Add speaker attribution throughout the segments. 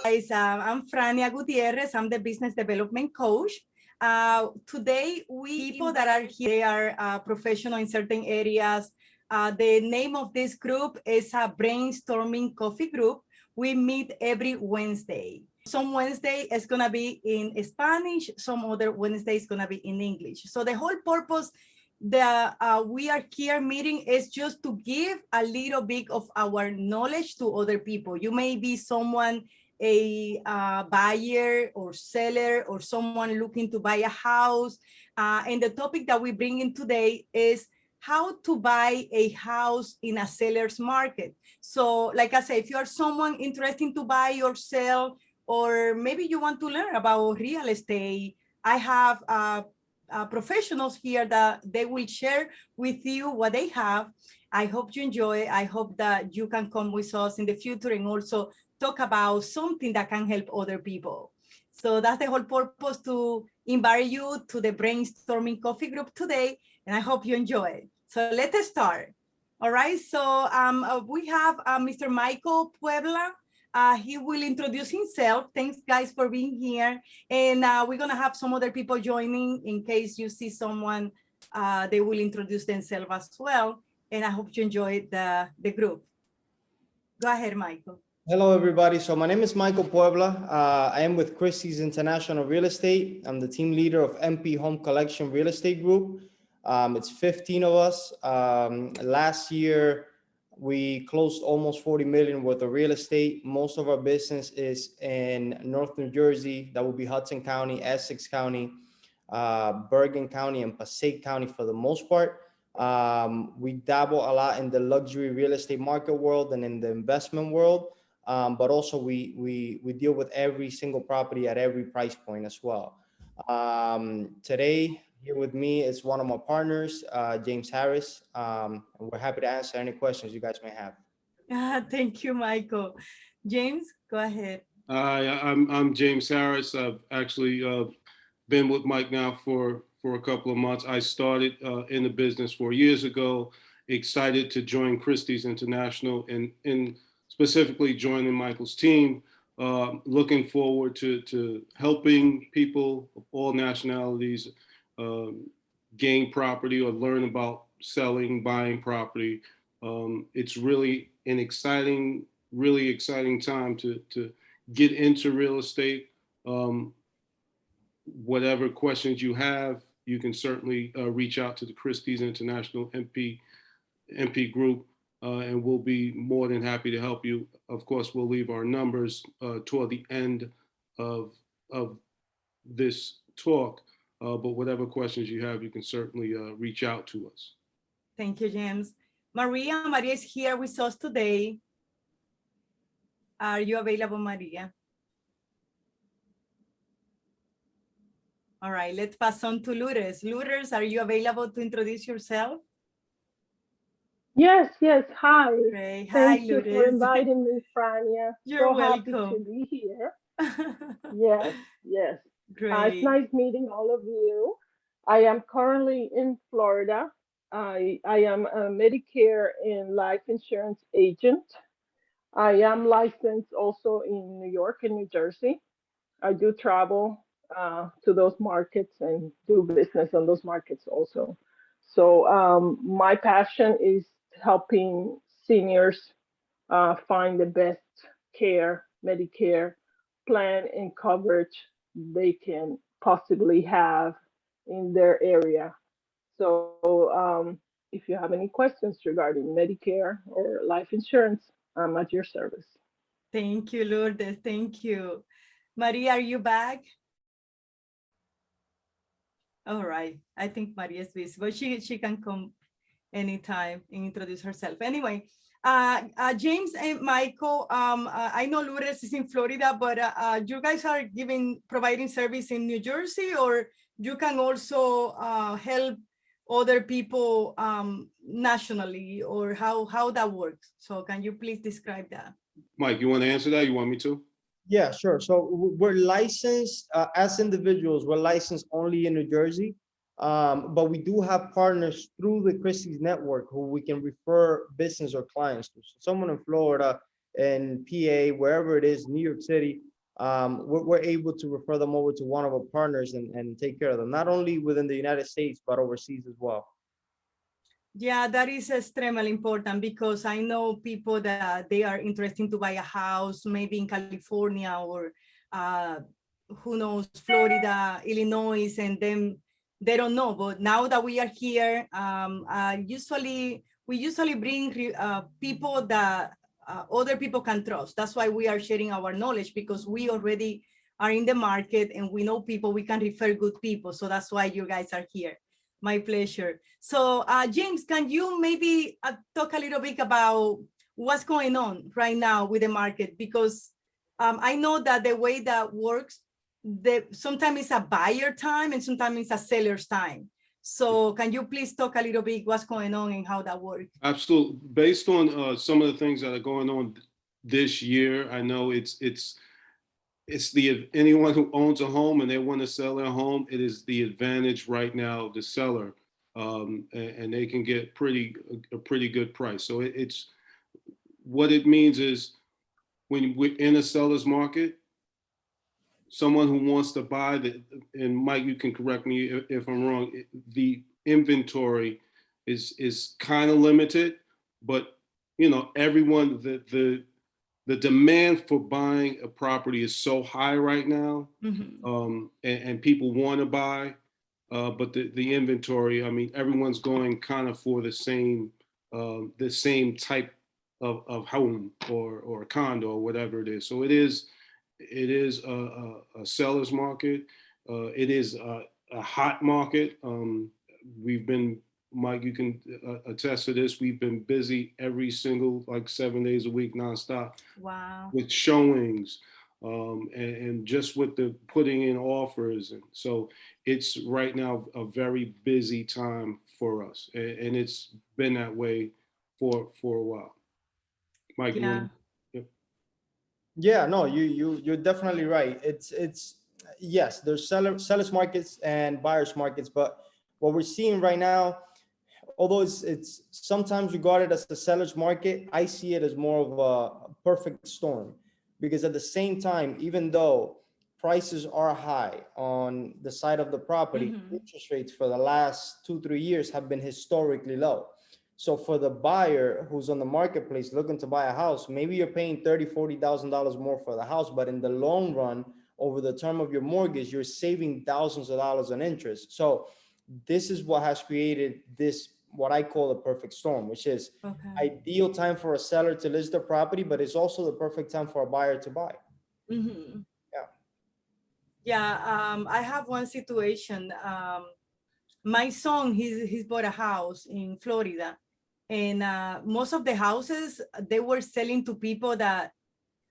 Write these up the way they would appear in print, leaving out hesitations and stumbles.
Speaker 1: Guys, I'm Frania Gutierrez. I'm the business development coach. Today, people that are here, they are professional in certain areas. The name of this group is a Brainstorming Coffee Group. We meet every Wednesday. Some Wednesday is gonna be in Spanish. Some other Wednesday is gonna be in English. So the whole purpose that we are here meeting is just to give a little bit of our knowledge to other people. You may be someone, a buyer or seller, or someone looking to buy a house. And the topic that we bring in today is how to buy a house in a seller's market. So like I said, if you are someone interested to buy or sell, or maybe you want to learn about real estate, I have professionals here that they will share with you what they have. I hope you enjoy. I hope that you can come with us in the future and also talk about something that can help other people. So that's the whole purpose, to invite you to the Brainstorming Coffee Group today, and I hope you enjoy it. So let's start. All right, so we have Mr. Michael Puebla. He will introduce himself. Thanks, guys, for being here. And we're going to have some other people joining in case you see someone, they will introduce themselves as well. And I hope you enjoyed the group. Go ahead, Michael.
Speaker 2: Hello, everybody. So my name is Michael Puebla. I am with Christie's International Real Estate. I'm the team leader of MP Home Collection Real Estate Group. It's 15 of us. Last year, we closed almost 40 million worth of real estate. Most of our business is in North New Jersey. That would be Hudson County, Essex County, Bergen County, and Passaic County for the most part. We dabble a lot in the luxury real estate market world and in the investment world. But also we deal with every single property at every price point as well. Today, here with me is one of my partners, James Harris. And we're happy to answer any questions you guys may have.
Speaker 1: Thank you, Michael. James, go ahead.
Speaker 3: I'm James Harris. I've actually been with Mike now for a couple of months. I started in the business 4 years ago. Excited to join Christie's International and specifically joining Michael's team. Looking forward to helping people of all nationalities gain property or learn about selling, buying property. It's really an exciting time to get into real estate. Whatever questions you have, you can certainly reach out to the Christie's International MP Group. And we'll be more than happy to help you. Of course, we'll leave our numbers toward the end of this talk, but whatever questions you have, you can certainly reach out to us.
Speaker 1: Thank you, James. Maria is here with us today. Are you available, Maria? All right, let's pass on to Lourdes. Lourdes, are you available to introduce yourself?
Speaker 4: Yes. Hi.
Speaker 1: Great.
Speaker 4: Thank
Speaker 1: Hi,
Speaker 4: you
Speaker 1: Lourdes.
Speaker 4: for inviting me, Frania.
Speaker 1: You're
Speaker 4: so happy
Speaker 1: welcome.
Speaker 4: to be here. Yes.
Speaker 1: Great.
Speaker 4: It's nice meeting all of you. I am currently in Florida. I am a Medicare and life insurance agent. I am licensed also in New York and New Jersey. I do travel to those markets and do business on those markets also. So my passion is helping seniors find the best care, Medicare plan and coverage they can possibly have in their area. So if you have any questions regarding Medicare or life insurance, I'm at your service.
Speaker 1: Thank you, Lourdes. Thank you. Maria, are you back? All right. I think Maria is busy, but she can come anytime and introduce herself. Anyway, James and Michael, I know Lourdes is in Florida, but you guys are providing service in New Jersey, or you can also help other people nationally, or how that works? So can you please describe that?
Speaker 3: Mike, you want to answer that? You want me to?
Speaker 2: Yeah, sure. So we're licensed as individuals. We're licensed only in New Jersey, but we do have partners through the Christie's network who we can refer business or clients to. So someone in Florida, in PA, wherever it is, New York City, we're able to refer them over to one of our partners and take care of them, not only within the United States, but overseas as well.
Speaker 1: Yeah, that is extremely important because I know people that they are interested to buy a house, maybe in California or uh, who knows, Florida, Illinois, and then they don't know. But now that we are here, we usually bring people that other people can trust. That's why we are sharing our knowledge, because we already are in the market and we know people, we can refer good people. So that's why you guys are here. My pleasure. So James, can you maybe talk a little bit about what's going on right now with the market? Because I know that the way that works, sometimes it's a buyer time and sometimes it's a seller's time. So can you please talk a little bit what's going on and how that works?
Speaker 3: Absolutely. Based on some of the things that are going on this year, I know it's anyone who owns a home and they want to sell their home, it is the advantage right now of the seller, and they can get a pretty good price. So it's what it means is when we're in a seller's market, someone who wants to buy and Mike, you can correct me if I'm wrong, the inventory is kind of limited, but you know, everyone, the demand for buying a property is so high right now, and people want to buy, but the inventory, I mean, everyone's going kind of for the same type of home or a condo or whatever it is. So it is a seller's market. It is a hot market. We've been, Mike, you can attest to this. We've been busy every single, like 7 days a week, nonstop.
Speaker 1: Wow.
Speaker 3: With showings, and just with the putting in offers. And so it's right now a very busy time for us. And it's been that way for a while. Mike, you want to?
Speaker 2: Yeah, no, you're definitely right. It's yes, there's sellers markets and buyers markets, but what we're seeing right now, although it's sometimes regarded as the seller's market, I see it as more of a perfect storm, because at the same time, even though prices are high on the side of the property, interest rates for the last 2-3 years have been historically low. So for the buyer who's on the marketplace looking to buy a house, maybe you're paying $30,000-$40,000 more for the house, but in the long run, over the term of your mortgage, you're saving thousands of dollars in interest. So this is what has created this, what I call a perfect storm, which is ideal time for a seller to list their property, but it's also the perfect time for a buyer to buy.
Speaker 1: Yeah, I have one situation. My son, he's bought a house in Florida, and most of the houses, they were selling to people that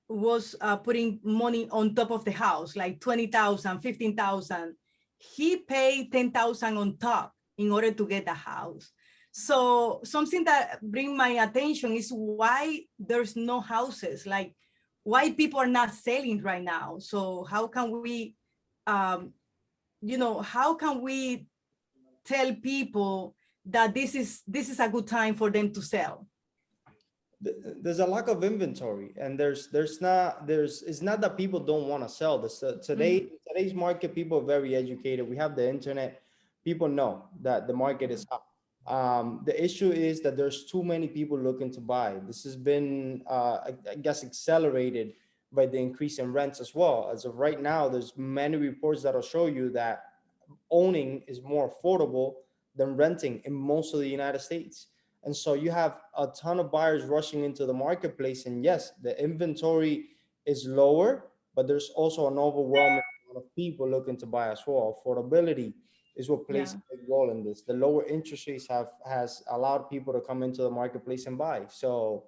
Speaker 1: was putting money on top of the house, like 20,000, 15,000. He paid 10,000 on top in order to get the house. So something that bring my attention is why there's no houses, like why people are not selling right now. So how can we, how can we tell people that this is a good time for them to sell?
Speaker 2: There's a lack of inventory, and it's not that people don't want to sell this. Today's market, people are very educated. We have the internet. People know that the market is hot. The issue is that there's too many people looking to buy. This has been, I guess, accelerated by the increase in rents as well. As of right now, there's many reports that'll show you that owning is more affordable than renting in most of the United States. And so you have a ton of buyers rushing into the marketplace. And yes, the inventory is lower, but there's also an overwhelming amount of people looking to buy as well. Affordability is what plays a big role in this. The lower interest rates has allowed people to come into the marketplace and buy. So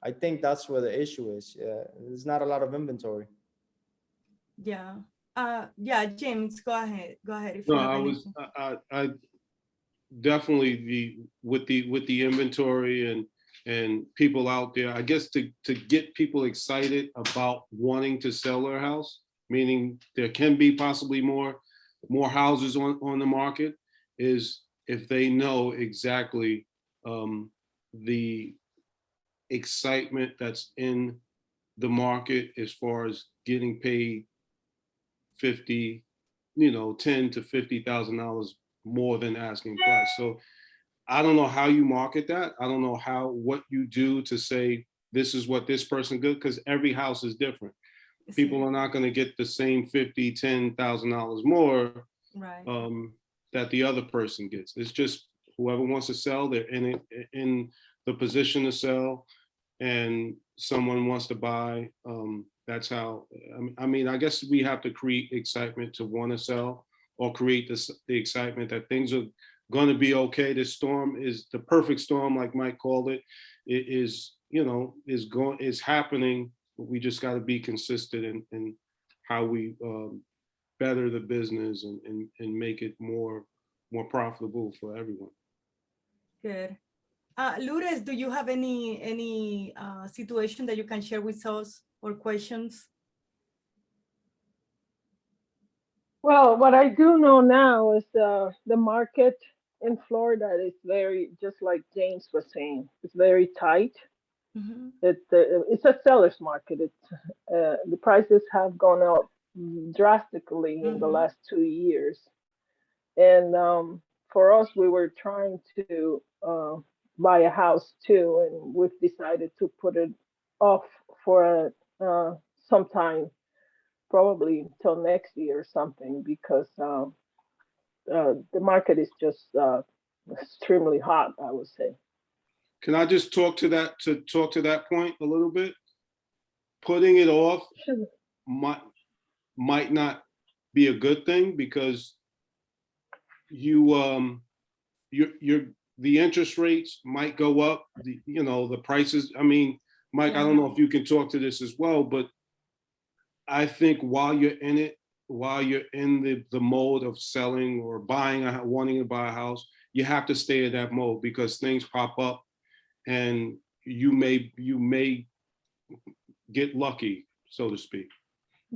Speaker 2: I think that's where the issue is. There's not a lot of inventory.
Speaker 1: Yeah. James, go ahead. If
Speaker 3: No,
Speaker 1: you have
Speaker 3: I definitely with the inventory and people out there, I guess to get people excited about wanting to sell their house, meaning there can be possibly more houses on the market, is if they know exactly the excitement that's in the market as far as getting paid 50, you know, 10 to $50,000 more than asking price. So I don't know how you market that. I don't know what you do to say this is what this person good, because every house is different. People are not going to get the same $10,000 more that the other person gets. It's just whoever wants to sell, they're in the position to sell, and someone wants to buy. That's how. I mean, I guess we have to create excitement to want to sell, or create the excitement that things are going to be okay. This storm is the perfect storm, like Mike called it. It is, you know, is happening. We just got to be consistent in how we better the business and make it more profitable for everyone.
Speaker 1: Good. Lourdes, do you have any situation that you can share with us or questions?
Speaker 4: Well, what I do know now is the market in Florida is very, just like James was saying, it's very tight.
Speaker 1: Mm-hmm.
Speaker 4: It's a seller's market. The prices have gone up drastically in the last 2 years, and for us, we were trying to buy a house too, and we've decided to put it off for some time, probably till next year or something, because the market is just extremely hot, I would say.
Speaker 3: Can I just talk to that point a little bit? Putting it off might not be a good thing, because the interest rates might go up. The prices. I mean, Mike, I don't know if you can talk to this as well, but I think while you're in it, while you're in the mode of selling or wanting to buy a house, you have to stay in that mode, because things pop up, and you may get lucky, so to speak.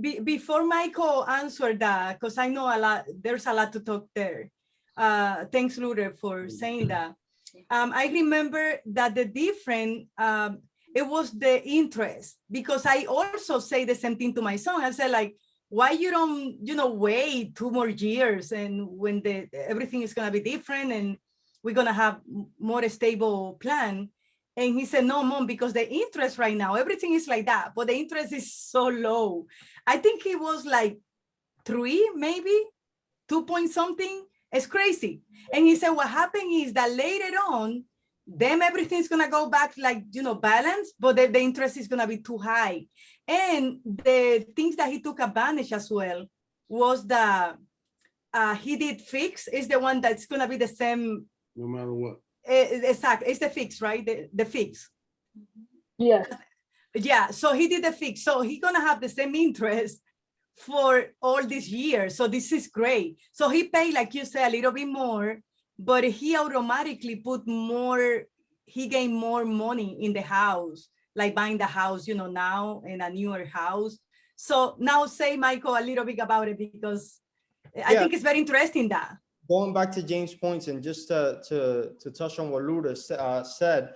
Speaker 1: Before Michael answered that, because I know there's a lot to talk there. Thanks, Lourdes, for saying that. I remember that the different, it was the interest, because I also say the same thing to my son. I said, like, why you don't, wait 2 more years, and when everything is going to be different and we're going to have more stable plan. And he said, no, Mom, because the interest right now, everything is like that, but the interest is so low. I think it was like 3, maybe 2 point something. It's crazy. And he said, what happened is that later on, then everything's going to go back like, balance, but the interest is going to be too high. And the things that he took advantage as well was the, he did fix, is the one that's going to be the same.
Speaker 3: No matter what.
Speaker 1: Exactly. It's the fix, right? The fix.
Speaker 4: Yes.
Speaker 1: Yeah. So he did the fix. So he's going to have the same interest for all these years. So this is great. So he paid, like you said, a little bit more, but he automatically put more, he gained more money in the house, like buying the house, now in a newer house. So now say, Michael, a little bit about it, because I think it's very interesting that.
Speaker 2: Going back to James' points, and just to touch on what Lourdes said,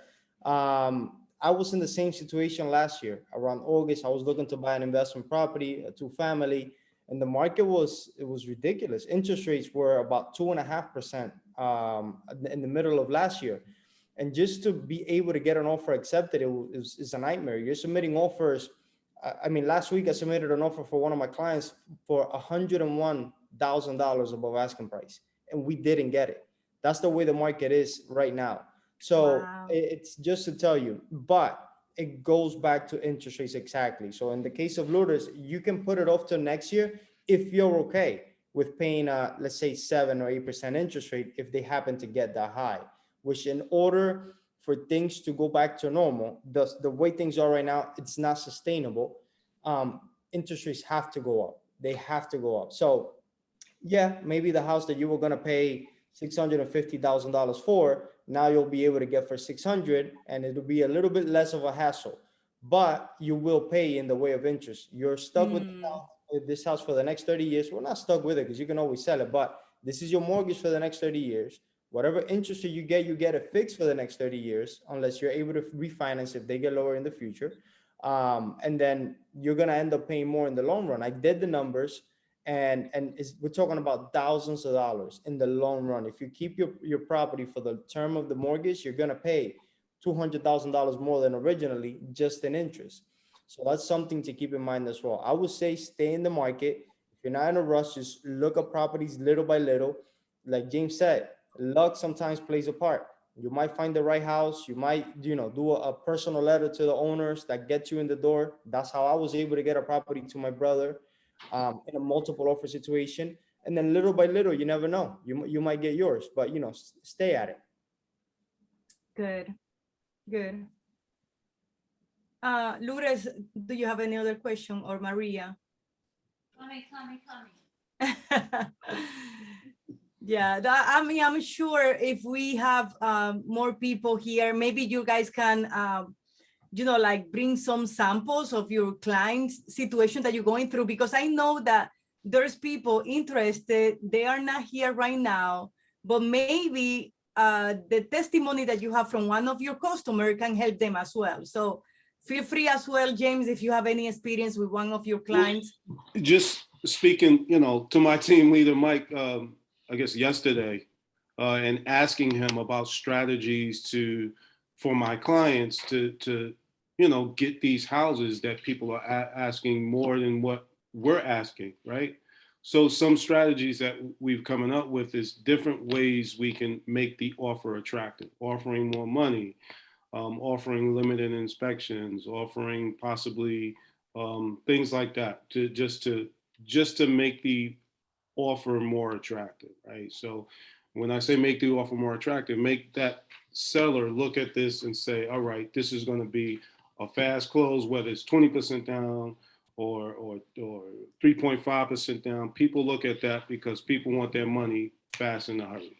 Speaker 2: I was in the same situation last year. Around August, I was looking to buy an investment property, a 2-family, and the market was ridiculous. Interest rates were about 2.5% in the middle of last year. And just to be able to get an offer accepted, it's a nightmare. You're submitting offers. I mean, last week I submitted an offer for one of my clients for $101,000 above asking price, and we didn't get it. That's the way the market is right now. So it's just to tell you, but it goes back to interest rates exactly. So in the case of Lourdes, you can put it off to next year if you're okay with paying, let's say 7 or 8% interest rate if they happen to get that high, which in order for things to go back to normal, the way things are right now, it's not sustainable. Interest rates have to go up. They have to go up. So yeah, maybe the house that you were going to pay $650,000 for, now you'll be able to get for 600, and it'll be a little bit less of a hassle, but you will pay in the way of interest. You're stuck with this house for the next 30 years. We're not stuck with it because you can always sell it, but this is your mortgage for the next 30 years. Whatever interest you get it fixed for the next 30 years, unless you're able to refinance if they get lower in the future. And then you're going to end up paying more in the long run. I did the numbers, we're talking about thousands of dollars in the long run. If you keep your property for the term of the mortgage, you're going to pay $200,000 more than originally just in interest. So that's something to keep in mind as well. I would say stay in the market. If you're not in a rush, just look at properties little by little. Like James said, luck sometimes plays a part. You might find the right house. You might, do a personal letter to the owners that gets you in the door. That's how I was able to get a property to my brother in a multiple offer situation. And then little by little, you never know. You might get yours, but stay at it.
Speaker 1: Good. Good. Lourdes, do you have any other question, or Maria? Coming. Yeah, I'm sure if we have more people here, maybe you guys can, like bring some samples of your client's situation that you're going through, because I know that there's people interested. They are not here right now, but maybe the testimony that you have from one of your customers can help them as well. So feel free as well, James, if you have any experience with one of your clients.
Speaker 3: Just speaking, to my team leader, Mike, I guess yesterday, and asking him about strategies for my clients to get these houses that people are asking more than what we're asking, right? So some strategies that we've coming up with is different ways we can make the offer attractive, offering more money, offering limited inspections, offering possibly things like that just to make the offer more attractive, right? So when I say make the offer more attractive, make that seller look at this and say, all right, this is going to be a fast close, whether it's 20% down or 3.5% down. People look at that because people want their money fast in a hurry.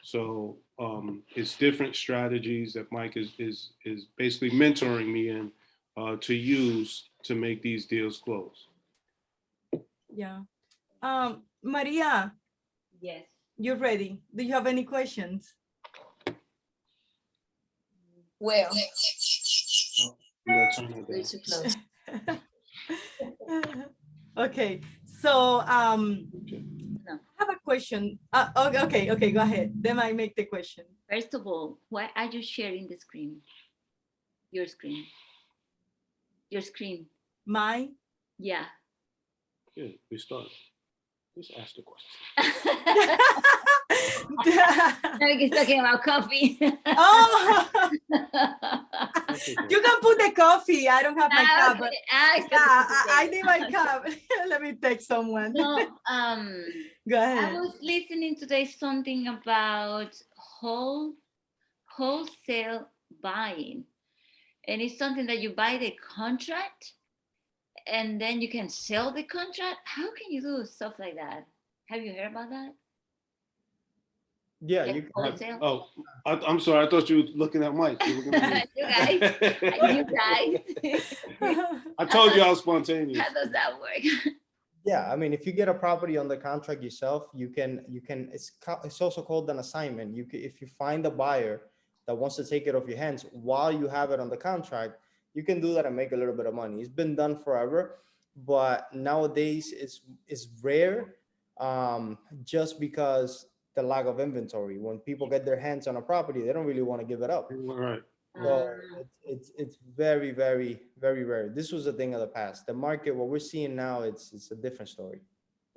Speaker 3: So it's different strategies that Mike is basically mentoring me in to use to make these deals close.
Speaker 1: Yeah. Maria.
Speaker 5: Yes.
Speaker 1: You're ready. Do you have any questions?
Speaker 5: Well,
Speaker 3: Way
Speaker 5: too close.
Speaker 1: Okay. So
Speaker 5: No.
Speaker 1: I have a question. Okay, go ahead. Then I make the question.
Speaker 5: First of all, why are you sharing the screen? Your screen. Your screen.
Speaker 1: My?
Speaker 5: Yeah.
Speaker 3: Good. We start. Just ask the question.
Speaker 5: He's talking about coffee.
Speaker 1: Oh, you can put the coffee. I don't have my cup.
Speaker 5: Okay.
Speaker 1: But I need my cup. Let me text someone.
Speaker 5: No,
Speaker 1: Go ahead.
Speaker 5: I was listening today something about wholesale buying, and it's something that you buy the contract and then you can sell the contract. How can you do stuff like that? Have you heard about that?
Speaker 2: Yeah,
Speaker 5: Like
Speaker 2: you can.
Speaker 5: wholesale?
Speaker 3: Oh, I'm sorry. I thought you were looking at Mike. You guys. I told you I was spontaneous.
Speaker 5: How does that work?
Speaker 2: Yeah, I mean, if you get a property on the contract yourself, you can. It's also called an assignment. If you find a buyer that wants to take it off your hands while you have it on the contract, you can do that and make a little bit of money. It's been done forever, but nowadays it's rare, just because the lack of inventory. When people get their hands on a property, they don't really want to give it up.
Speaker 3: Right.
Speaker 2: So it's very, very, very rare. This was a thing of the past. The market, what we're seeing now, it's a different story.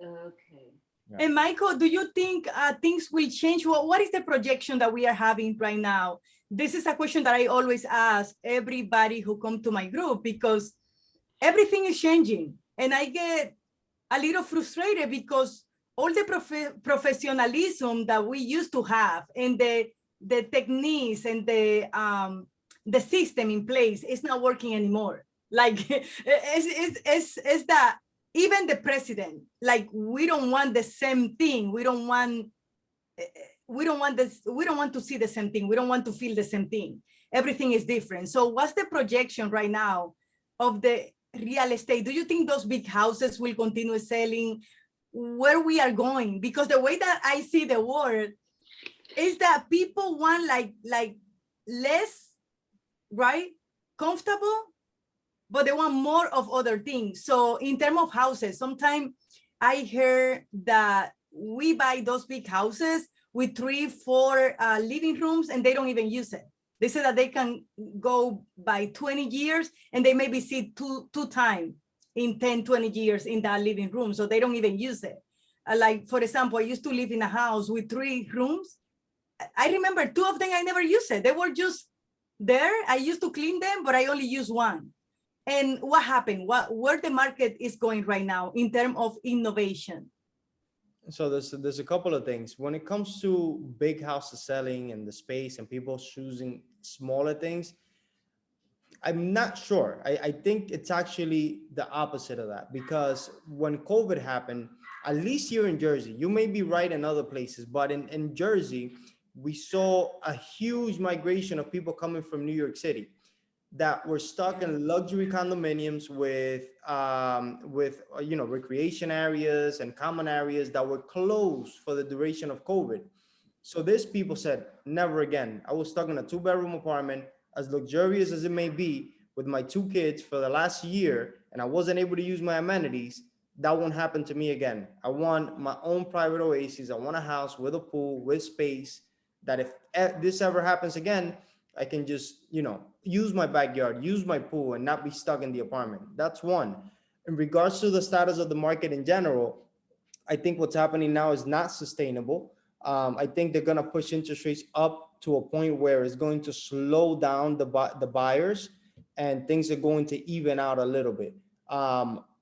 Speaker 5: Okay.
Speaker 2: Yeah.
Speaker 1: And Michael, do you think things will change? What is the projection that we are having right now? This is a question that I always ask everybody who come to my group, because everything is changing. And I get a little frustrated because all the professionalism that we used to have and the techniques and the system in place is not working anymore. Like it's that even the president, like, we don't want the same thing. We don't want this. We don't want to see the same thing. We don't want to feel the same thing. Everything is different. So what's the projection right now of the real estate? Do you think those big houses will continue selling? Where we are going? Because the way that I see the world is that people want like less, right, comfortable, but they want more of other things. So in terms of houses, sometimes I heard that we buy those big houses with 3, 4 living rooms and they don't even use it. They say that they can go by 20 years and they maybe see two times in 10, 20 years in that living room. So they don't even use it. Like, for example, I used to live in a house with 3 rooms. I remember 2 of them, I never used it. They were just there. I used to clean them, but I only use 1. And what happened? Where the market is going right now in terms of innovation?
Speaker 2: So there's a couple of things. When it comes to big houses selling and the space and people choosing smaller things, I'm not sure. I think it's actually the opposite of that, because when COVID happened, at least here in Jersey, you may be right in other places, but in Jersey, we saw a huge migration of people coming from New York City that were stuck in luxury condominiums with recreation areas and common areas that were closed for the duration of COVID. So these people said, never again. I was stuck in a 2-bedroom apartment, as luxurious as it may be, with my 2 kids for the last year, and I wasn't able to use my amenities. That won't happen to me again. I want my own private oasis. I want a house with a pool, with space, that if this ever happens again, I can just, use my backyard, use my pool, and not be stuck in the apartment. That's one. In regards to the status of the market in general, I think what's happening now is not sustainable. I think they're going to push interest rates up to a point where it's going to slow down the buyers, and things are going to even out a little bit.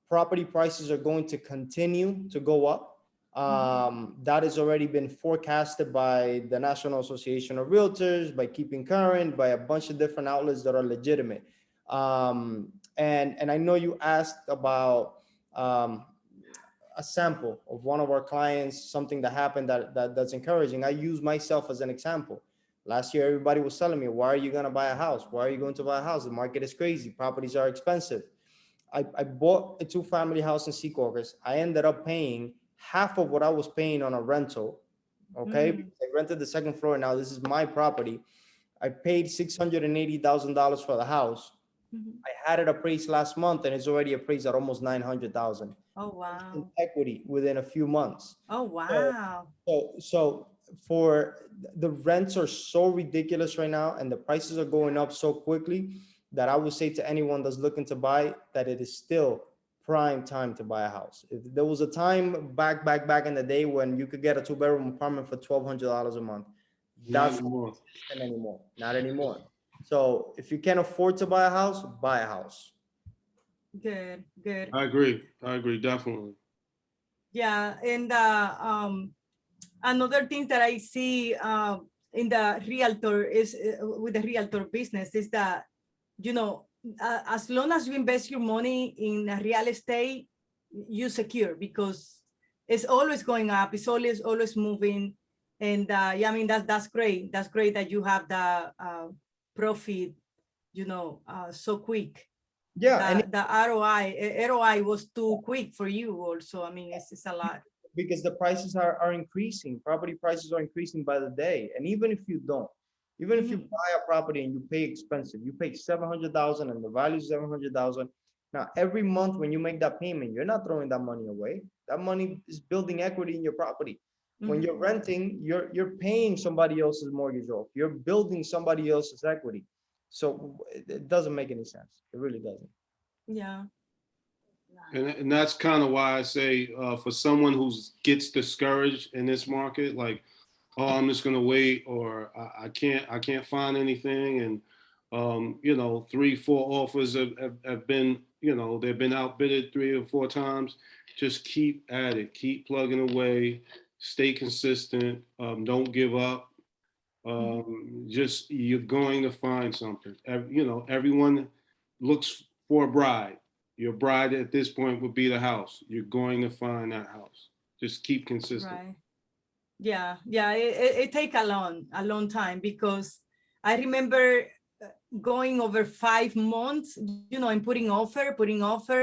Speaker 2: Property prices are going to continue to go up. That has already been forecasted by the National Association of Realtors, by Keeping Current, by a bunch of different outlets that are legitimate. And I know you asked about a sample of one of our clients, something that happened that's encouraging. I use myself as an example. Last year, everybody was telling me, why are you going to buy a house? Why are you going to buy a house? The market is crazy. Properties are expensive. I bought a 2-family house in Secaucus. I ended up paying half of what I was paying on a rental. Okay. I rented the 2nd floor. Now this is my property. I paid $680,000 for the house. I had it appraised last month, and it's already appraised at almost $900,000.
Speaker 1: Oh, wow.
Speaker 2: In equity within a few months.
Speaker 1: Oh, wow.
Speaker 2: So for the rents are so ridiculous right now, and the prices are going up so quickly, that I would say to anyone that's looking to buy that it is still prime time to buy a house. If there was a time back in the day when you could get a 2-bedroom apartment for $1,200 a month. That's not anymore. Not anymore. So if you can't afford to buy a house, buy a house.
Speaker 1: Good.
Speaker 3: I agree, definitely.
Speaker 1: Yeah, and another thing that I see in the realtor is with the realtor business is that, as long as you invest your money in real estate, you secure, because it's always going up. It's always moving. And yeah, I mean, that's great. That's great that you have the profit, so quick.
Speaker 2: Yeah. And
Speaker 1: the ROI was too quick for you also. I mean, it's a lot.
Speaker 2: Because the prices are increasing. Property prices are increasing by the day. And even if you don't, even if you buy a property and you pay expensive, you pay $700,000 and the value is $700,000. Now, every month when you make that payment, you're not throwing that money away. That money is building equity in your property. When you're renting, you're paying somebody else's mortgage off. You're building somebody else's equity. So it doesn't make any sense. It really doesn't.
Speaker 1: Yeah.
Speaker 3: And that's kind of why I say for someone who gets discouraged in this market, like, oh, I'm just going to wait, or I can't find anything. And, 3, 4 offers have been, they've been outbidded 3 or 4 times. Just keep at it, keep plugging away, stay consistent. Don't give up. Just, you're going to find something. Everyone looks for a bride. Your bride at this point would be the house. You're going to find that house. Just keep consistent.
Speaker 1: Right. Yeah. It take a long time, because I remember going over 5 months, and putting offer,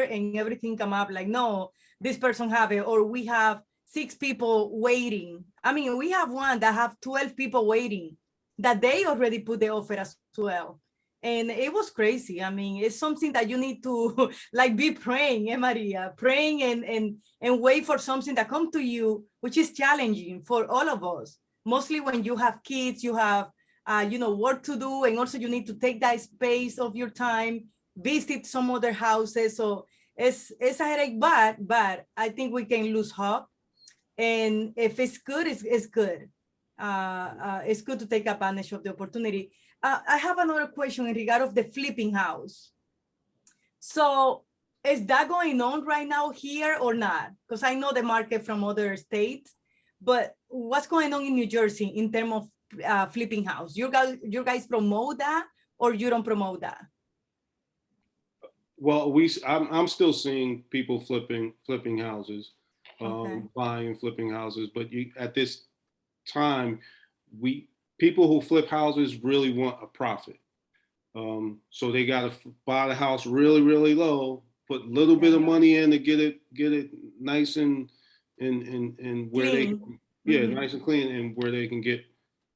Speaker 1: and everything come up like, no, this person have it, or we have 6 people waiting. I mean, we have one that have 12 people waiting, that they already put the offer as well. And it was crazy. I mean, it's something that you need to like be praying, Maria, praying and wait for something that come to you, which is challenging for all of us. Mostly when you have kids, you have, work to do. And also you need to take that space of your time, visit some other houses. So it's a headache, but I think we can lose hope. And if it's good, it's good. It's good to take advantage of the opportunity. I have another question in regard of the flipping house. So is that going on right now here or not? Because I know the market from other states, but what's going on in New Jersey in terms of flipping house? You guys promote that or you don't promote that?
Speaker 3: Well, I'm still seeing people flipping houses,
Speaker 1: Okay.
Speaker 3: buying and flipping houses. But at this time, people who flip houses really want a profit. So they got to buy the house really, really low, put a little bit of money in to get it nice and where
Speaker 1: Clean.
Speaker 3: nice and clean, and where they can get,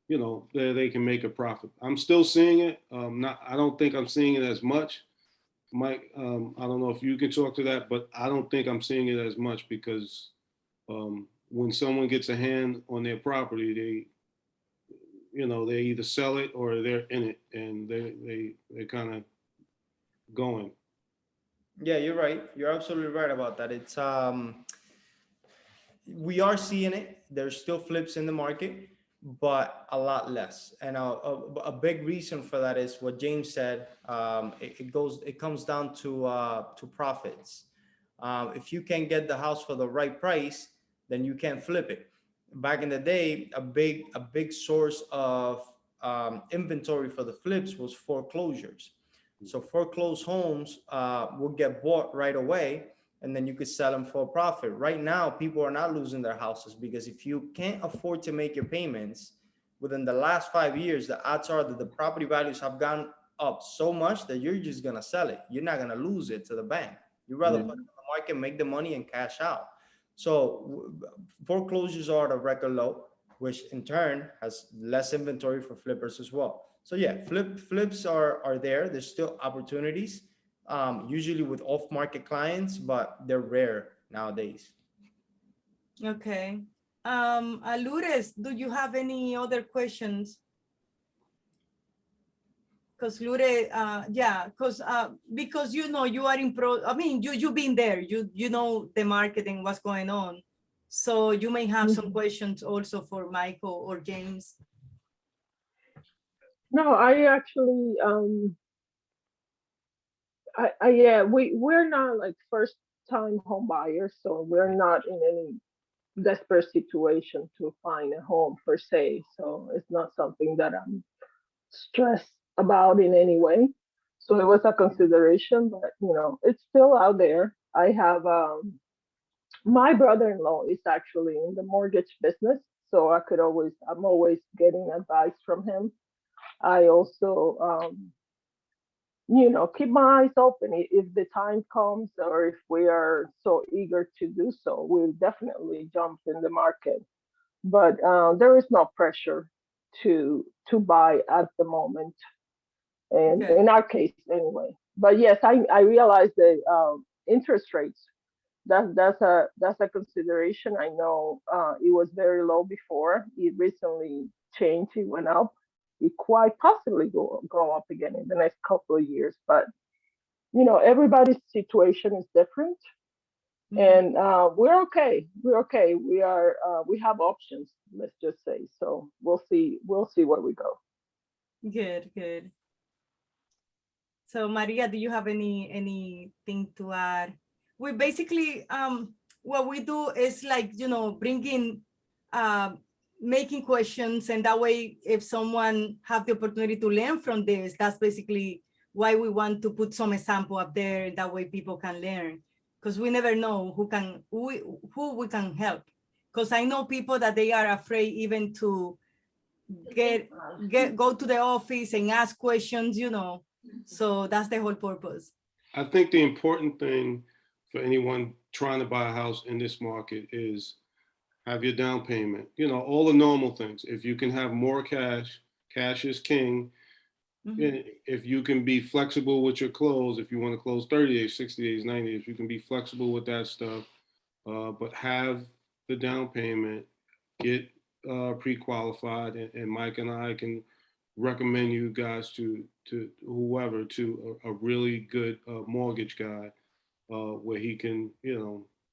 Speaker 3: they can make a profit. I'm still seeing it. I don't think I'm seeing it as much. Mike, I don't know if you can talk to that, but I don't think I'm seeing it as much because when someone gets a hand on their property, they either sell it or they're in it, and they're kind of going.
Speaker 2: Yeah, you're right. You're absolutely right about that. It's we are seeing it. There's still flips in the market, but a lot less. And a big reason for that is what James said. It comes down to profits. If you can get the house for the right price, then you can flip it. Back in the day, a big source of inventory for the flips was foreclosures. So foreclosed homes will get bought right away, and then you could sell them for a profit. Right now, people are not losing their houses because if you can't afford to make your payments within the last 5 years, the odds are that the property values have gone up so much that you're just gonna sell it. You're not gonna lose it to the bank. You'd rather put it on the market, make the money, and cash out. So foreclosures are at a record low, which in turn has less inventory for flippers as well. So yeah, flips are there. There's still opportunities, usually with off-market clients, but they're rare nowadays.
Speaker 1: Okay. Lourdes, do you have any other questions? Because Lourdes, because you are you've been there, you know the marketing, what's going on. So you may have some questions also for Michael or James.
Speaker 4: No, I actually, we're not like first time home buyers, so we're not in any desperate situation to find a home per se. So it's not something that I'm stressed about in any way. So it was a consideration, but it's still out there. I have my brother-in-law is actually in the mortgage business, so I'm always getting advice from him. I also keep my eyes open. If the time comes or if we are so eager to do so, we'll definitely jump in the market. But there is no pressure to buy at the moment, and
Speaker 1: Okay.
Speaker 4: in our case anyway. But yes, I realize that interest rates, that's a consideration. I know it was very low before. It recently changed. It went up. It quite possibly go up again in the next couple of years. But everybody's situation is different, and we're okay. We're okay. We have options. Let's just say. So we'll see. We'll see where we go.
Speaker 1: Good. So Maria, do you have anything to add? We basically, what we do is like, bringing, making questions, and that way, if someone have the opportunity to learn from this, that's basically why we want to put some example up there. That way people can learn, because we never know who we can help. Because I know people that they are afraid even to go to the office and ask questions, so that's the whole purpose.
Speaker 3: I think the important thing for anyone trying to buy a house in this market is have your down payment, all the normal things. If you can have more cash is king. If you can be flexible with your close, if you want to close 30 days, 60 days, 90 days, you can be flexible with that stuff, but have the down payment, get pre-qualified, and Mike and I can recommend you guys to whoever, to a really good mortgage guy, where he can,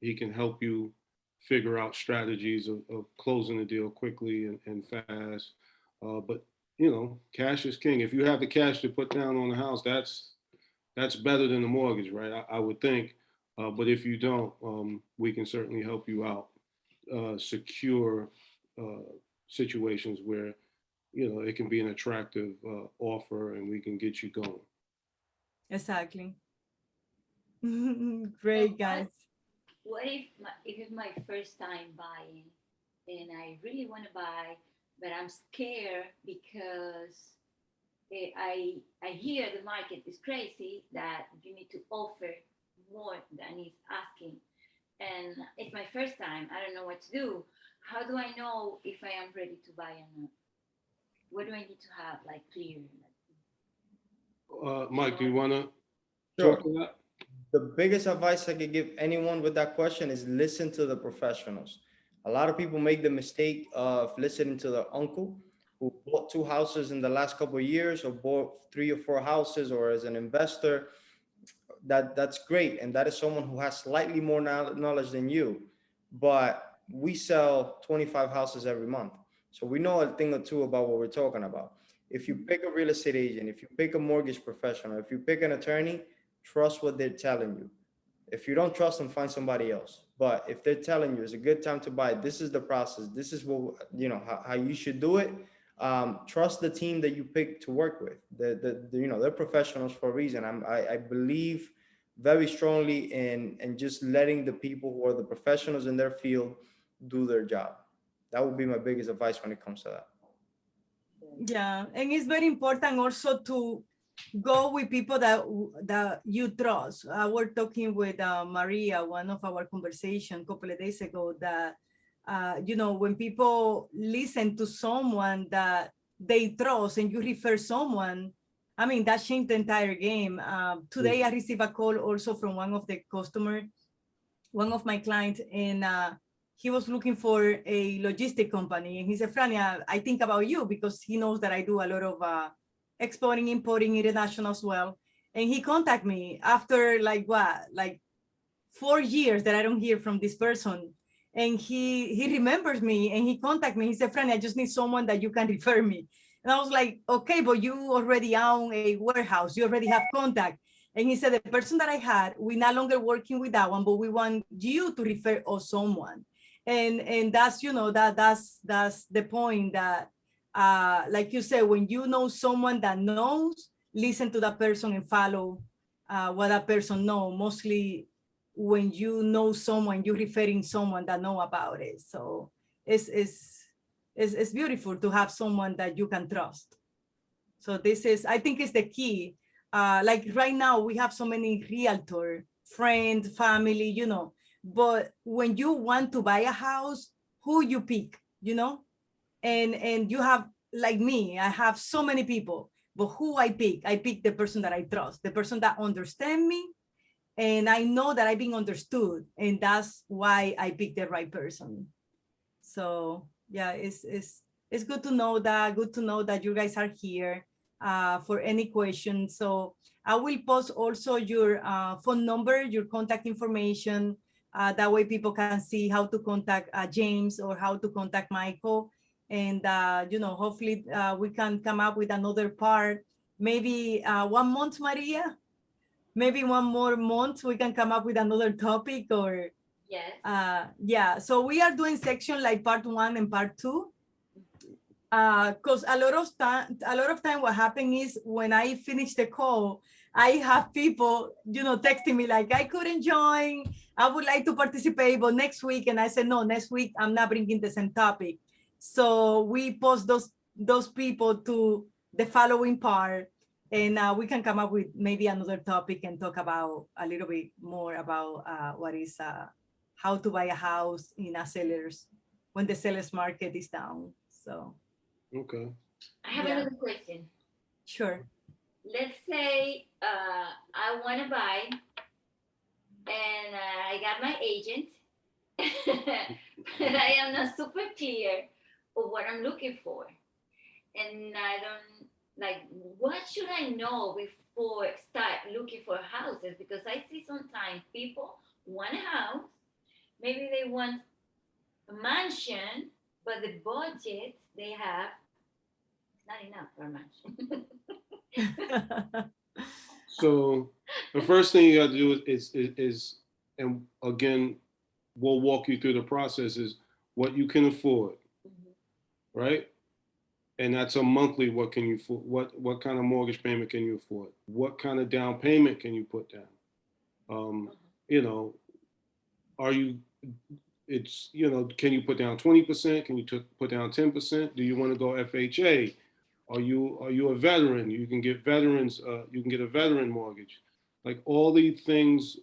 Speaker 3: he can help you figure out strategies of closing the deal quickly and fast. But cash is king. If you have the cash to put down on the house, that's better than the mortgage, right? I would think. But if you don't, we can certainly help you out, secure situations where it can be an attractive offer, and we can get you going.
Speaker 1: Exactly. Great, guys.
Speaker 5: What if it's my first time buying and I really want to buy, but I'm scared because I hear the market is crazy, that you need to offer more than he's asking, and it's my first time, I don't know what to do. How do I know if I am ready to buy or not? What do I need to have clear?
Speaker 3: Mike, do you want to
Speaker 2: Sure.
Speaker 3: talk to that?
Speaker 2: The biggest advice I could give anyone with that question is listen to the professionals. A lot of people make the mistake of listening to their uncle who bought 2 houses in the last couple of years, or bought 3 or 4 houses, or as an investor. That's great, and that is someone who has slightly more knowledge than you. But we sell 25 houses every month, so we know a thing or two about what we're talking about. If you pick a real estate agent, if you pick a mortgage professional, if you pick an attorney, trust what they're telling you. If you don't trust them, find somebody else. But if they're telling you it's a good time to buy, this is the process, this is what, how you should do it. Trust the team that you pick to work with. They're professionals for a reason. I believe very strongly in just letting the people who are the professionals in their field do their job. That would be my biggest advice when it comes to that.
Speaker 1: Yeah, and it's very important also to go with people that you trust. We're talking with Maria, one of our conversation a couple of days ago, that when people listen to someone that they trust and you refer someone, I mean, that changed the entire game. Today I received a call also from one of the customer, one of my clients, and he was looking for a logistic company, and he said, Frania, I think about you, because he knows that I do a lot of exporting, importing, international as well. And he contacted me after 4 years that I don't hear from this person. And he remembers me, and he contacted me. He said, Frania, I just need someone that you can refer me. And I was like, okay, but you already own a warehouse. You already have contact. And he said, the person that I had, we're no longer working with that one, but we want you to refer us someone. And that's, that's the point, that like you said, when you know someone that knows, listen to that person and follow what that person knows. Mostly when you know someone, you're referring someone that know about it. So it's beautiful to have someone that you can trust. So this is, I think, is the key. Like right now, we have so many realtor, friends, family, but when you want to buy a house, who you pick, and you have, like me, I have so many people, but who I pick the person that I trust, the person that understands me, and I know that I've been understood, and that's why I pick the right person. So yeah, it's good to know that you guys are here for any questions. So I will post also your phone number, your contact information. That way people can see how to contact James or how to contact Michael. And, hopefully we can come up with another part, maybe 1 month, Maria, maybe 1 more month, we can come up with another topic, or
Speaker 5: Yes.
Speaker 1: yeah. So we are doing section like part 1 and part 2. Because a lot of time what happened is, when I finish the call, I have people, texting me like, I couldn't join, I would like to participate, but next week. And I said, no, next week I'm not bringing the same topic. So we post those people to the following part, and we can come up with maybe another topic and talk about a little bit more about what is how to buy a house in a when the seller's market is down. So
Speaker 3: Okay.
Speaker 5: I have
Speaker 1: Yeah.
Speaker 5: another question.
Speaker 1: Sure.
Speaker 5: let's say I want to buy, and I got my agent, but I am not super clear of what I'm looking for, and I don't like. What should I know before start looking for houses? Because I see sometimes people want a house, maybe they want a mansion, but the budget they have is not enough for a mansion.
Speaker 3: So the first thing you got to do is, and again, we'll walk you through the process, is what you can afford, right? And that's a monthly. What can you afford? What kind of mortgage payment can you afford? What kind of down payment can you put down? You know, are you? It's, you know, can you put down 20%? Can you put down 10%? Do you want to go FHA? Are you a veteran? You can get veterans. You can get a veteran mortgage. Like all these things,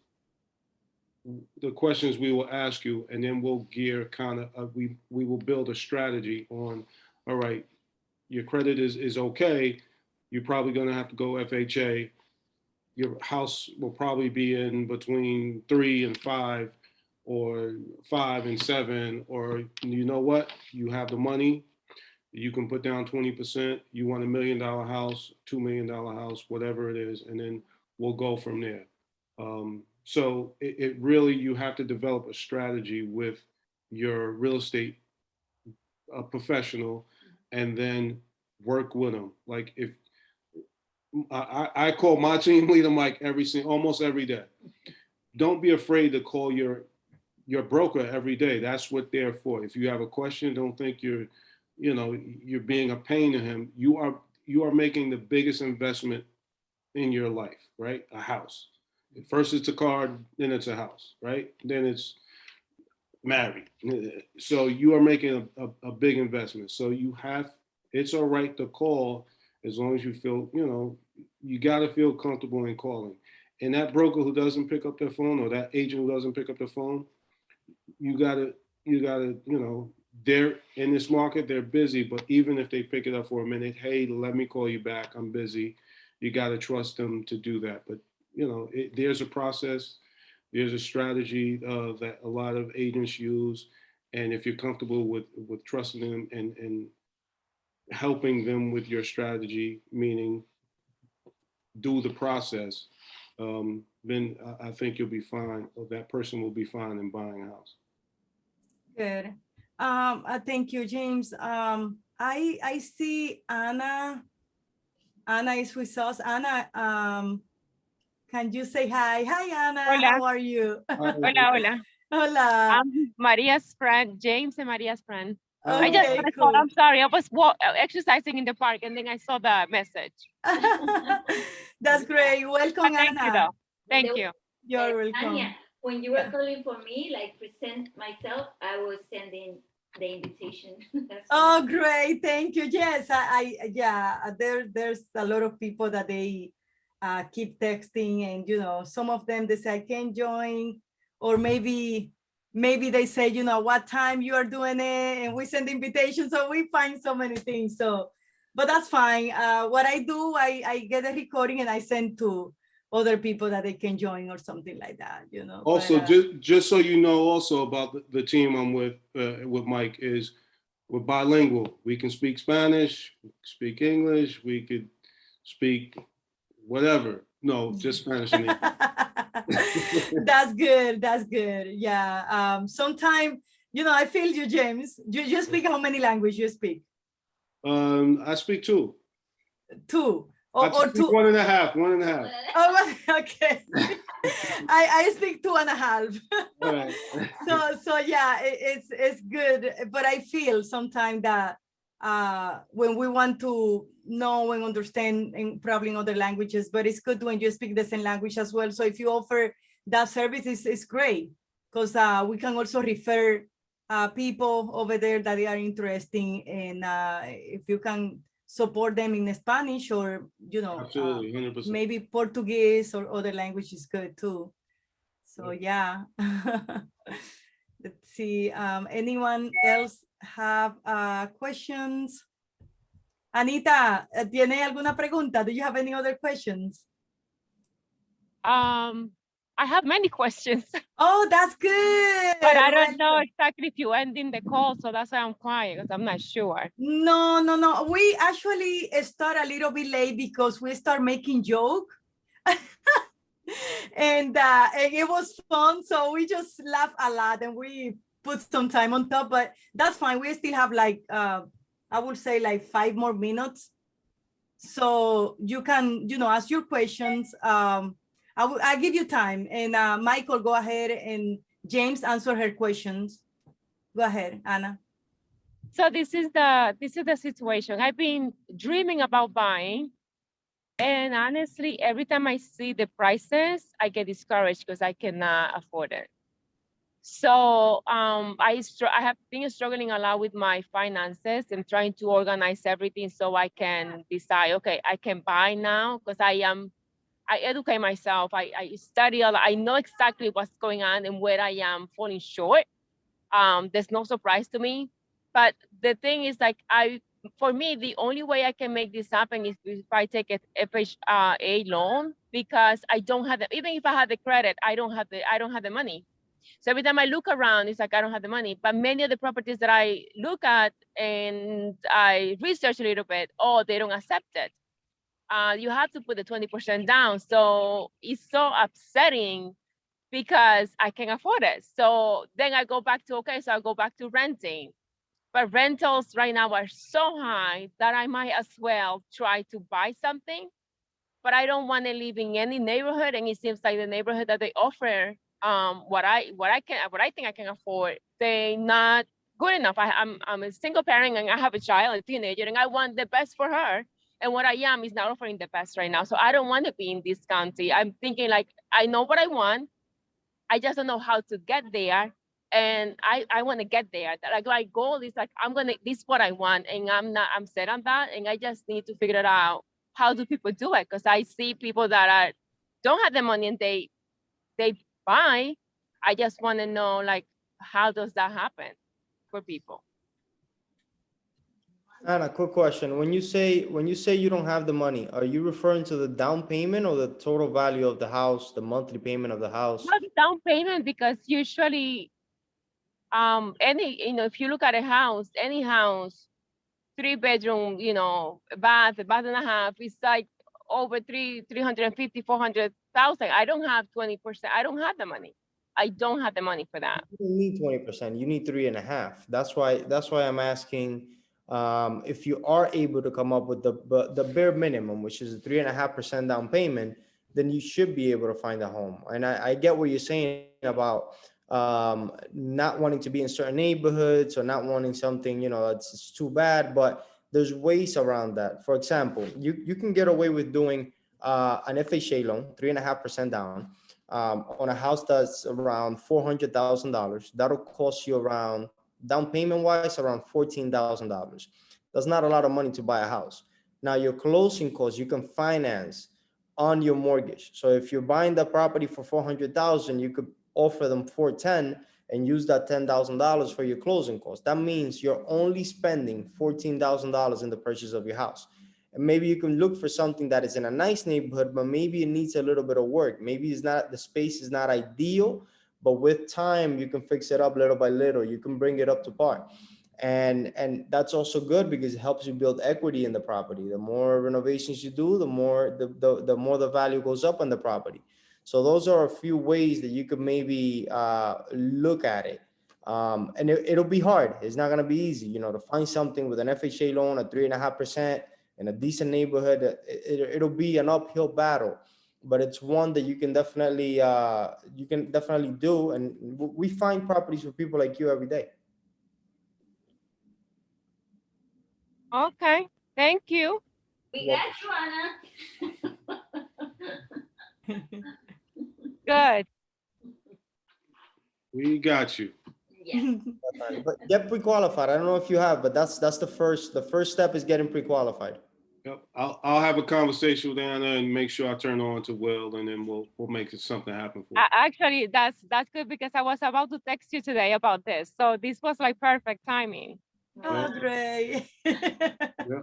Speaker 3: the questions we will ask you, and then we'll gear kind of. We will build a strategy on. All right, your credit is okay. You're probably going to have to go FHA. Your house will probably be in between 3 and 5, or 5 and 7, or you know what? You have the money. You can put down 20%. You want $1 million house, $2 million house, whatever it is, and then we'll go from there. So it really, you have to develop a strategy with your real estate professional, and then work with them. Like if I call my team leader Mike almost every day. Don't be afraid to call your broker every day. That's what they're for. If you have a question, don't think you're being a pain to him. You are making the biggest investment in your life, right? A house. First it's a car, then it's a house, right? Then it's married. So you are making a big investment. So it's all right to call, as long as you feel, you got to feel comfortable in calling. And that broker who doesn't pick up their phone, or that agent who doesn't pick up the phone, you gotta, they're in this market, they're busy, but even if they pick it up for a minute, hey, let me call you back, I'm busy. You got to trust them to do that. But, there's a process, there's a strategy that a lot of agents use. And if you're comfortable with trusting them and helping them with your strategy, meaning do the process, then I think you'll be fine, or that person will be fine in buying a house.
Speaker 1: Good. Thank you, James. I see Anna. Anna is with us. Anna, can you say hi? Hi, Anna.
Speaker 6: Hola.
Speaker 1: How are you?
Speaker 6: Hola, hola.
Speaker 1: Hola.
Speaker 6: I'm Maria's friend, James and Maria's friend.
Speaker 1: Okay, cool.
Speaker 6: I'm sorry, I was exercising in the park and then I saw the message.
Speaker 1: That's great. Welcome,
Speaker 6: Thank
Speaker 1: Anna.
Speaker 6: you, though. Thank you.
Speaker 1: You're welcome.
Speaker 5: Tanya, when you were calling for me, like present myself, I was sending the invitation.
Speaker 1: Oh, great. Thank you. Yes, there's a lot of people that they keep texting, and, some of them, they say, I can't join, or maybe they say, what time you are doing it, and we send invitations. So we find so many things. So, but that's fine. What I do, I get a recording and I send to other people that they can join or something like that,
Speaker 3: Also, just so you know, also about the team I'm with Mike, is we're bilingual. We can speak Spanish, we can speak English, we could speak whatever. No, just Spanish and English.
Speaker 1: That's good. That's good. Yeah. Sometimes, I feel you, James. You speak how many languages you speak?
Speaker 3: I speak 2.
Speaker 1: 2.
Speaker 3: Or 2. 1.5. 1.5.
Speaker 1: Oh, okay. I speak 2.5.
Speaker 3: Right.
Speaker 1: So yeah, it's good. But I feel sometimes that when we want to know and understand, and probably in other languages, but it's good when you speak the same language as well. So if you offer that service, it's great, because we can also refer people over there that they are interested in, if you can support them in Spanish, or
Speaker 3: Absolutely, 100%.
Speaker 1: maybe Portuguese or other language is good too. So yeah. Let's see. Anyone else have questions? Anita, ¿tiene alguna pregunta? Do you have any other questions?
Speaker 6: I have many questions,
Speaker 1: Oh, that's good.
Speaker 6: but I don't know exactly if you ending the call, so that's why I'm quiet, because I'm not sure.
Speaker 1: No. We actually start a little bit late because we start making joke. And it was fun, so we just laugh a lot and we put some time on top, but that's fine. We still have like I would say like 5 more minutes, so you can ask your questions. I'll give you time, and Michael, go ahead, and James, answer her questions. Go ahead, Anna.
Speaker 6: So this is the situation. I've been dreaming about buying, and honestly, every time I see the prices, I get discouraged because I cannot afford it. So I have been struggling a lot with my finances and trying to organize everything so I can decide, okay, I can buy now because I educate myself. I study a lot. I know exactly what's going on and where I am falling short. There's no surprise to me. But the thing is, like, for me, the only way I can make this happen is if I take an FHA loan, because I don't have even if I had the credit, I don't have the money. So every time I look around, it's like I don't have the money. But many of the properties that I look at and I research a little bit, they don't accept it. You have to put the 20% down. So it's so upsetting because I can afford it. So then I go back to, I go back to renting. But rentals right now are so high that I might as well try to buy something. But I don't want to live in any neighborhood. And it seems like the neighborhood that they offer, what I think I can afford, they're not good enough. I'm a single parent and I have a child, a teenager, and I want the best for her. And what I am is not offering the best right now. So I don't want to be in this county. I'm thinking, like, I know what I want. I just don't know how to get there. And I want to get there. Like, my goal is like, this is what I want. And I'm set on that. And I just need to figure it out. How do people do it? Because I see people that don't have the money and they buy. I just want to know, like, how does that happen for people?
Speaker 2: Anna, quick question. When you say you don't have the money, are you referring to the down payment or the total value of the house, the monthly payment of the house?
Speaker 6: Not down payment, because usually, if you look at a house, any house, 3-bedroom, bath, a bath and a half, it's like over 350, 400,000. I don't have 20%. I don't have the money. I don't have the money for that.
Speaker 2: You don't need 20%. You need 3.5. That's why I'm asking if you are able to come up with the bare minimum, which is 3.5% down payment, then you should be able to find a home. And I get what you're saying about not wanting to be in certain neighborhoods or not wanting something, it's too bad, but there's ways around that. For example, you can get away with doing an FHA loan, 3.5% down, on a house that's around $400,000. That'll cost you around, down payment wise, around $14,000. That's not a lot of money to buy a house. Now your closing costs, you can finance on your mortgage. So if you're buying the property for $400,000, you could offer them $410,000 and use that $10,000 for your closing costs. That means you're only spending $14,000 in the purchase of your house. And maybe you can look for something that is in a nice neighborhood, but maybe it needs a little bit of work. Maybe the space is not ideal, but with time, you can fix it up little by little. You can bring it up to par. And that's also good because it helps you build equity in the property. The more renovations you do, the more the value goes up on the property. So those are a few ways that you could maybe look at it. And it'll be hard. It's not going to be easy, to find something with an FHA loan at 3.5% in a decent neighborhood. It'll be an uphill battle, but it's one that you can definitely do. And we find properties for people like you every day.
Speaker 6: Okay, thank you.
Speaker 5: We got you, Anna.
Speaker 6: Good.
Speaker 3: We got you.
Speaker 5: Yes.
Speaker 2: But get pre-qualified. I don't know if you have, but that's the first step is getting pre-qualified.
Speaker 3: Yep. I'll have a conversation with Anna and make sure I turn on to Will, and then we'll make something happen for you.
Speaker 6: Actually, that's good, because I was about to text you today about this. So this was like perfect timing.
Speaker 1: Oh, great.
Speaker 3: Yeah.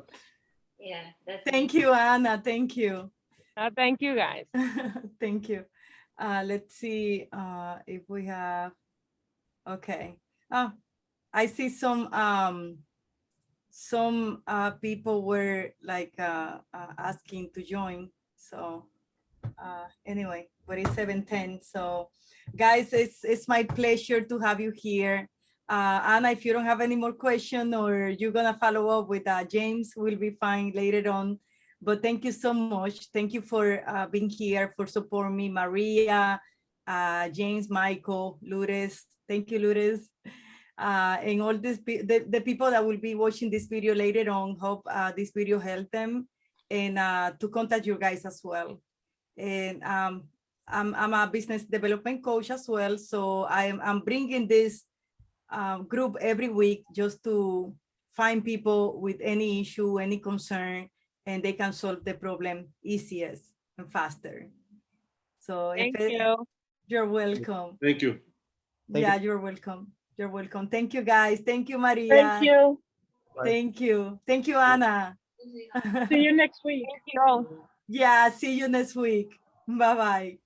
Speaker 5: Yeah, that's
Speaker 1: Thank you, Anna. Thank you.
Speaker 6: Thank you, guys.
Speaker 1: Thank you. Let's see if we have, okay. Oh, I see some people were like asking to join. So anyway, but it's 7:10. So guys, it's my pleasure to have you here. Anna, if you don't have any more question or you're gonna follow up with James, we'll be fine later on. But thank you so much. Thank you for being here, for supporting me, Maria, James, Michael, Lourdes. Thank you, Lourdes. And all this, the people that will be watching this video later on, hope this video helped them, and to contact you guys as well. And I'm a business development coach as well, so I'm bringing this group every week just to find people with any issue, any concern, and they can solve the problem easiest and faster. So
Speaker 6: Thank you.
Speaker 1: You're welcome.
Speaker 3: Thank you.
Speaker 1: Yeah, you're welcome. You're welcome. Thank you, guys. Thank you, Maria.
Speaker 4: Thank you.
Speaker 1: Thank you. Thank you, Anna.
Speaker 4: See you next week.
Speaker 6: Thank you all.
Speaker 1: Yeah, see you next week. Bye-bye.